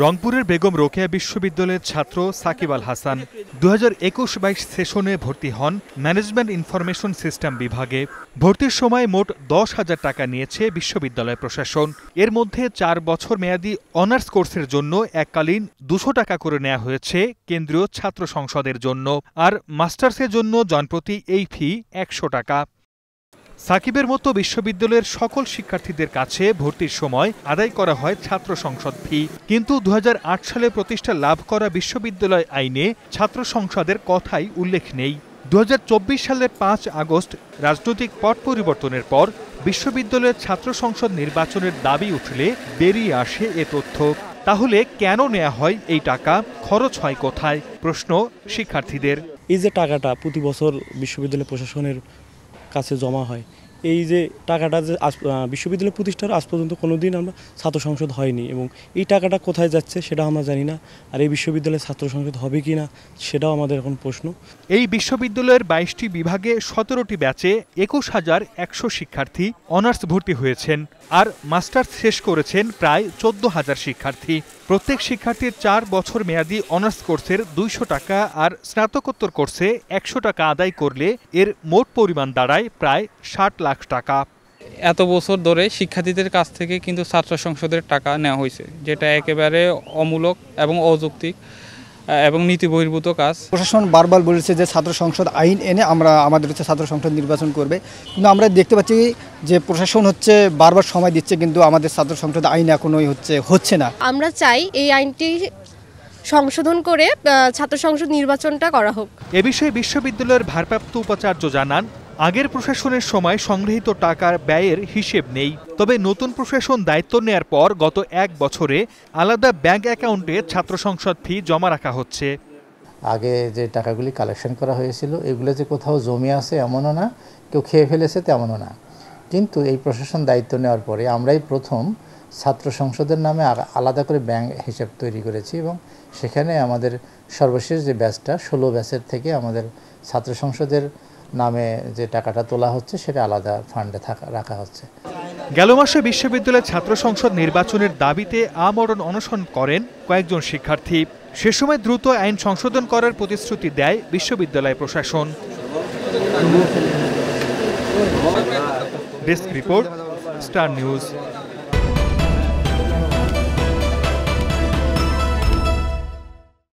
রংপুরের বেগম রোকেয়া বিশ্ববিদ্যালয়ের ছাত্র সাকিব আল হাসান 2021-22 সেশনে ভর্তি হন ম্যানেজমেন্ট ইনফরমেশন সিস্টেম বিভাগে। ভর্তির সময় মোট 10,000 টাকা নিয়েছে বিশ্ববিদ্যালয় প্রশাসন। এর মধ্যে 4 বছর মেয়াদী অনার্স কোর্সের জন্য এককালীন 200 টাকা করে নেওয়া হয়েছে কেন্দ্রীয় ছাত্র সংসদের জন্য, আর মাস্টার্সের জন্য জনপ্রতি এই ফি 100 টাকা। সাকিবের মতো বিশ্ববিদ্যালয়ের সকল শিক্ষার্থীদের কাছে ভর্তির সময় আদায় করা হয় ছাত্র সংসদ ফি, কিন্তু 2008 সালে প্রতিষ্ঠা লাভ করা বিশ্ববিদ্যালয় আইনে ছাত্র সংসদের কথাই উল্লেখ নেই। 2024 সালের 5 আগস্ট রাজনৈতিক পট পরিবর্তনের পর বিশ্ববিদ্যালয়ের ছাত্র সংসদ নির্বাচনের দাবি উঠলে বেরিয়ে আসে এ তথ্য। তাহলে কেন নেওয়া হয় এই টাকা, খরচ হয় কোথায়, প্রশ্ন শিক্ষার্থীদের। এই যে টাকাটা প্রতি বছর বিশ্ববিদ্যালয় প্রশাসনের কাছে জমা হয়, এই যে টাকাটা যে বিশ্ববিদ্যালয় প্রতিষ্ঠার আজ পর্যন্ত কোনোদিন আমরা ছাত্র সংসদ হয়নি, এবং এই টাকাটা কোথায় যাচ্ছে সেটা আমরা জানি না। আর এই বিশ্ববিদ্যালয়ে ছাত্র সংসদ হবে কি না সেটাও আমাদের এখন প্রশ্ন। এই বিশ্ববিদ্যালয়ের 22টি বিভাগে 17টি ব্যাচে 21,100 শিক্ষার্থী অনার্স ভর্তি হয়েছেন, আর মাস্টার্স শেষ করেছেন প্রায় 14,000 শিক্ষার্থী। প্রত্যেক শিক্ষার্থীর 4 বছর মেয়াদী অনার্স কোর্সের 200 টাকা আর স্নাতকোত্তর কোর্সে 100 টাকা আদায় করলে এর মোট পরিমাণ দাঁড়ায় প্রায় 60 লাখ টাকা। এত বছর ধরে শিক্ষার্থীদের কাছ থেকে কিন্তু ছাত্র সংসদের টাকা নেওয়া হয়েছে, যেটা একেবারে অমূলক এবং অযৌক্তিক এবং নীতি বহির্ভূত কাজ। প্রশাসন বারবার বলেছে যে ছাত্র সংসদ আইন এনে আমাদের ছাত্র সংসদ নির্বাচন করবে, কিন্তু আমরা দেখতে পাচ্ছি যে প্রশাসন বারবার সময় দিচ্ছে, কিন্তু আমাদের ছাত্র সংসদ আইন এখনোই হচ্ছে না। আমরা চাই এই আইনটি সংশোধন করে ছাত্র সংসদ নির্বাচনটা করা হোক। এ বিষয়ে বিশ্ববিদ্যালয়ের ভারপ্রাপ্ত উপাচার্য জানান, আগের প্রশাসনের সময় সংগৃহীত টাকার ব্যয়ের হিসেব নেই। তবে নতুন প্রশাসন দায়িত্ব নেয়ার পর গত 1 বছরে আলাদা ব্যাংক অ্যাকাউন্টে ছাত্র সংসদ ফি জমা রাখা হচ্ছে। আগে যে টাকাগুলি কালেকশন করা হয়েছিল এগুলো যে কোথাও জমে আছে এমনও না, কেউ খেয়ে ফেলেছে তেমনও না। কিন্তু এই প্রশাসন দায়িত্ব নেওয়ার পরে আমরাই প্রথম ছাত্র সংসদের নামে আলাদা করে ব্যাংক হিসাব তৈরি করেছি, এবং সেখানে আমাদের সর্বশেষ যে ব্যাচটা 16 ব্যাচের থেকে আমাদের ছাত্র সংসদের নামে যে টাকাটা তোলা হচ্ছে সেটা আলাদা ফান্ডে রাখা হচ্ছে। গেল মাসে বিশ্ববিদ্যালয়ের ছাত্র সংসদ নির্বাচনের দাবিতে আমরণ অনশন করেন কয়েকজন শিক্ষার্থী। সে সময় দ্রুত আইন সংশোধন করার প্রতিশ্রুতি দেয় বিশ্ববিদ্যালয় প্রশাসন। Desk report, star news.